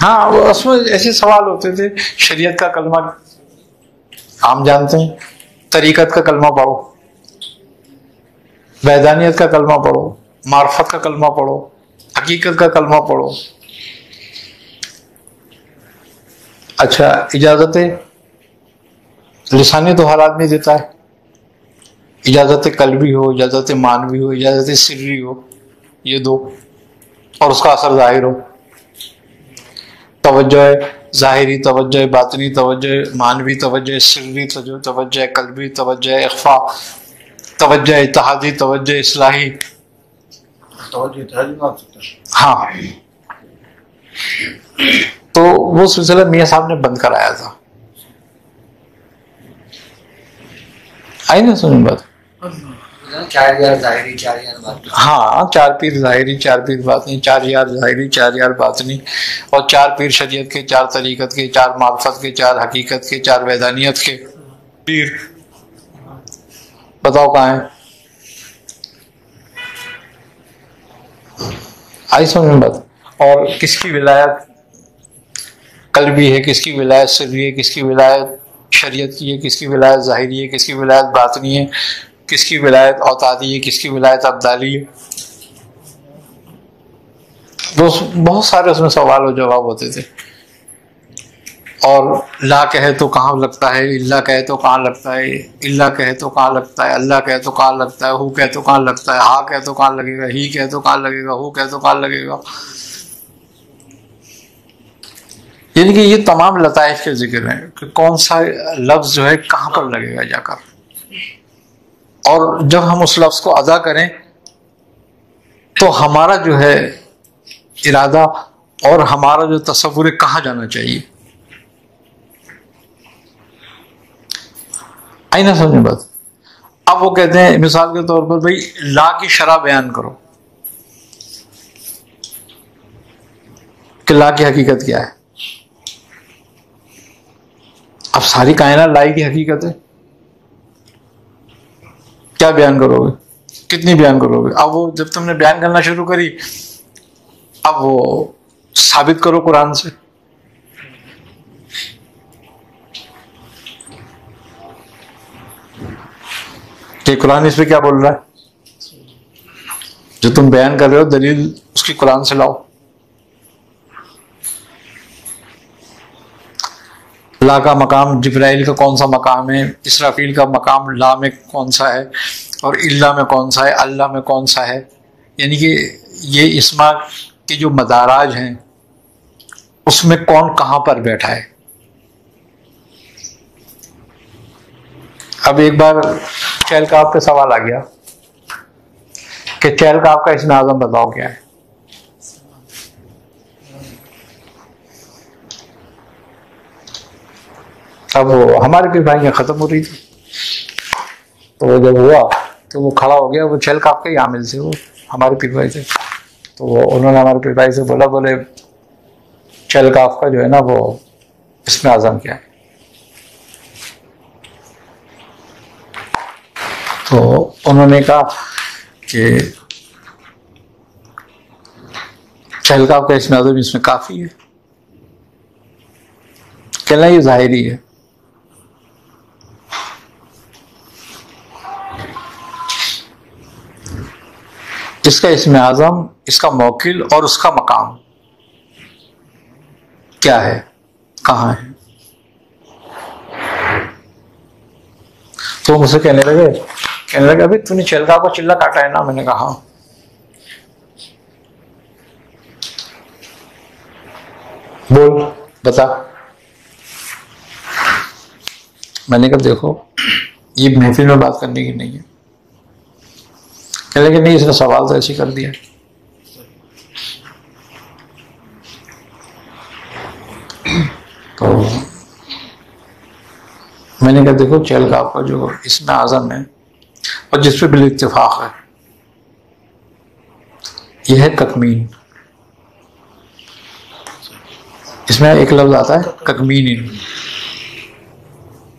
हाँ, वो उसमें ऐसे सवाल होते थे। शरीयत का कलमा आम जानते हैं, तरीकत का कलमा पढ़ो, वैदानियत का कलमा पढ़ो, मार्फत का कलमा पढ़ो, हकीकत का कलमा पढ़ो। अच्छा, इजाजत लिसानी तो हर आदमी देता है, इजाजत कल्बी हो, इजाजत मानवी हो, इजाजत सिर्री हो, ये दो, और उसका असर जाहिर हो। तवज्जो ज़ाहिरी, तवज्जो बातिनी, तवज्जो मानवी, तवज्जो सिर्री, तवज्जो कल्बी, तवज्जो इख्फा, तवज्जो इत्तेहादी, तवज्जो इस्लाही। हाँ, तो वो सिलसिला मियाँ साहब ने बंद कराया था। आई ना समझ बात? 4 यार ज़ाहिरी, 4 यार बातिनी। हाँ, 4 पीर ज़ाहिरी, 4 पीर बातिनी, 4 यार ज़ाहिरी, 4 यार बातिनी, और 4 पीर शरीयत के, 4 तरीकत के, 4 मार्फत के, 4 हकीकत के, 4 वैदानियत के पीर। बताओ कहाँ है? आई समझ में बात? और किसकी विलायत कल्बी है, किसकी विलायत सिर्री है, किसकी विलायत शरीयत की है, किसकी विलायत ज़ाहिरी है, किसकी विलायत बातिनी है, किसकी विलायत औतादी है, किसकी विलायत अब्दाली है। बहुत सारे उसमें सवाल और जवाब होते थे। और ला कहे तो कहाँ लगता है, इल्ला कहे तो कहाँ लगता है, इल्ला कहे तो कहाँ लगता है, अल्लाह कहे तो कहाँ लगता है, हु कहे तो कहाँ लगता है, हा कहे तो कहाँ लगेगा, ही कहे तो कहाँ लगेगा, हु कहे तो कहाँ लगेगा। यानी कि ये तमाम लताइफ के जिक्र हैं कि कौन सा लफ्ज जो है कहाँ पर लगेगा जाकर, और जब हम उस लफ्ज को अदा करें तो हमारा जो है इरादा और हमारा जो तसव्वुर है कहाँ जाना चाहिए। आई ना समझ बात? अब वो कहते हैं मिसाल के तौर पर, भाई ला की शरह बयान करो कि ला की हकीकत क्या है। अब सारी कायनात लाई की हकीकत है, क्या बयान करोगे, कितनी बयान करोगे? अब वो जब तुमने बयान करना शुरू करी, अब वो साबित करो कुरान से। कि कुरान इस पे क्या बोल रहा है, जो तुम बयान कर रहे हो दलील उसकी कुरान से लाओ। ला का मकाम जिब्राइल का कौन सा मकाम है, इसराफील का मकाम ला में कौन सा है, और इल्ला में कौन सा है, अल्लाह में कौन सा है। यानी कि ये इस्मा के जो मदाराज हैं उसमें कौन कहां पर बैठा है। अब एक बार चहल का आपका सवाल आ गया कि चहल का आपका इसमें आजम बताओ क्या है। अब वो हमारे पीर भाई खत्म हो रही थी, तो वो जब हुआ तो वो खड़ा हो गया, वो चहल का आपके ही आमिल से, वो हमारे पीर भाई थे, तो उन्होंने हमारे पीर भाई से बोला, बोले चहल का आपका जो है ना वो इसमें आजम क्या है। तो उन्होंने कहा कि चहल का आपका इसमें आजम इसमें काफी है, कहना ये जाहिरी है। इसका इसमें आजम, इसका मौकिल और उसका मकाम क्या है, कहां है। तो मुझसे कहने लगे अभी तूने चलका को चिल्ला काटा है ना। मैंने कहा हाँ। बोल बता। मैंने कहा देखो ये महफिल में बात करने की नहीं है। कहने लगे नहीं, इसने सवाल तो ऐसे कर दिया। तो मैंने कहा देखो चहल का आपका जो इसमें आजम है और जिस पे बिल इत्तेफाक है यह है ककमीन। इसमें एक लफ्ज आता है ककमीन,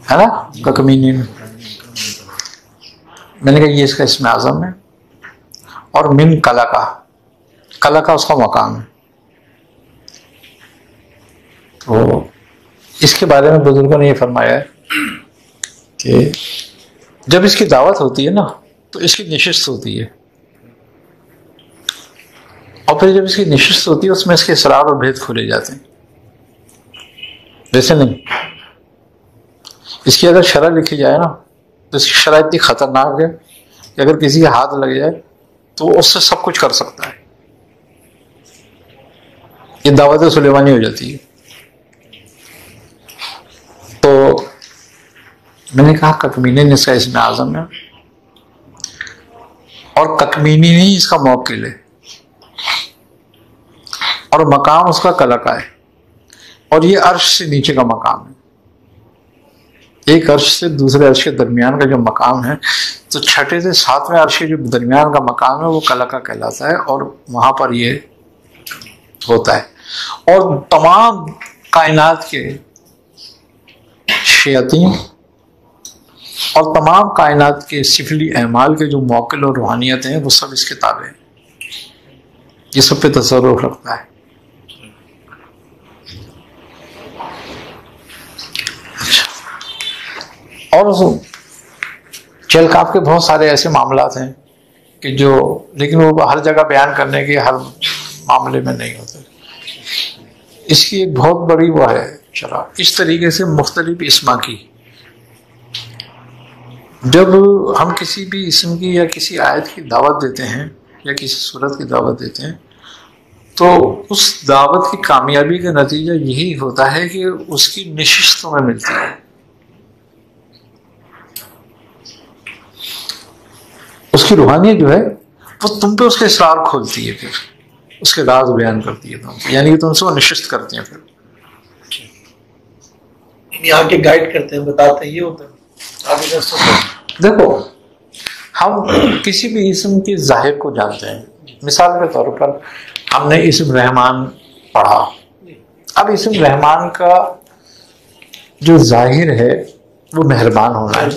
है ना, ककमीन। मैंने कहा ये इसका इसमें आजम है और मिन कला का उसका मकाम है। तो इसके बारे में बुजुर्गों ने ये फरमाया है कि जब इसकी दावत होती है ना तो इसकी निशिस्त होती है, और फिर जब इसकी निशिस्त होती है उसमें इसके असरार और भेद खोले जाते हैं। वैसे नहीं, इसकी अगर शरह लिखी जाए ना तो इसकी शरह इतनी खतरनाक है कि अगर किसी के हाथ लग जाए तो वो उससे सब कुछ कर सकता है। ये दावत सुलेमानी हो जाती है। तो मैंने कहा ककमीनी ने इसका इसमें आजम है, और ककमीनी नहीं इसका मौकिल है, और मकाम उसका कला का है, और ये अर्श से नीचे का मकाम है। एक अर्श से दूसरे अर्श के दरमियान का जो मकाम है, तो छठे से सातवें अर्श के जो दरमियान का मकाम है वो कला का कहलाता है, और वहां पर ये होता है। और तमाम कायनात के शयातीन और तमाम कायनात के सिफली अहमाल के जो मौकिल और रूहानियत हैं वो सब इसके ताबे हैं। ये सब पे तसर्रुफ रखता है। और चेलकाफ के बहुत सारे ऐसे मामलात हैं कि जो, लेकिन वो हर जगह बयान करने के हर मामले में नहीं होते। इसकी एक बहुत बड़ी वो है चला इस तरीके से मुख्तलिफ इस्मा की, जब हम किसी भी इस्म की या किसी आयत की दावत देते हैं या किसी सूरत की दावत देते हैं, तो उस दावत की कामयाबी का नतीजा यही होता है कि उसकी निशिस्तों में मिलती है। उसकी रूहानियत जो है वो तुम पे उसके इसरार खोलती है, फिर उसके राज बयान करती है तुम, यानी कि तुमसे वो निशिस्त करती है। फिर यहाँ के गाइड करते हैं, बताते हैं, ये होता है। देखो, हम किसी भी इस्म के जाहिर को जानते हैं। मिसाल के तौर पर हमने इस्म रहमान पढ़ा, अब इस्म रहमान का जो जाहिर है वो मेहरबान होना है,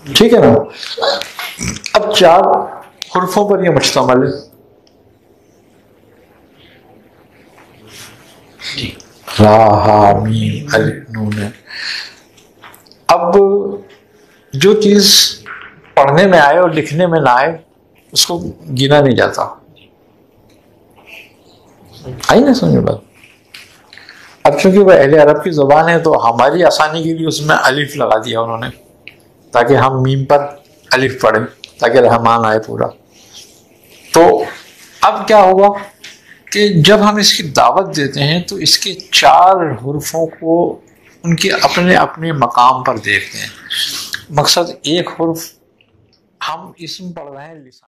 ठीक है ना। अब 4 हुर्फों पर यह मुश्तमिल है, रा हा मीम अलिफ नून है। अब जो चीज पढ़ने में आए और लिखने में ना आए उसको गिना नहीं जाता। आई ना समझ बात। अब चूंकि वह अहले अरब की जुबान है तो हमारी आसानी के लिए उसमें अलिफ लगा दिया उन्होंने, ताकि हम मीम पर अलिफ पढ़ें, ताकि रहमान आए पूरा। तो अब क्या हुआ कि जब हम इसकी दावत देते हैं तो इसके 4 हुर्फों को उनके अपने अपने मकाम पर देखते हैं। मकसद एक हुर्फ हम इस्म पढ़ रहे हैं,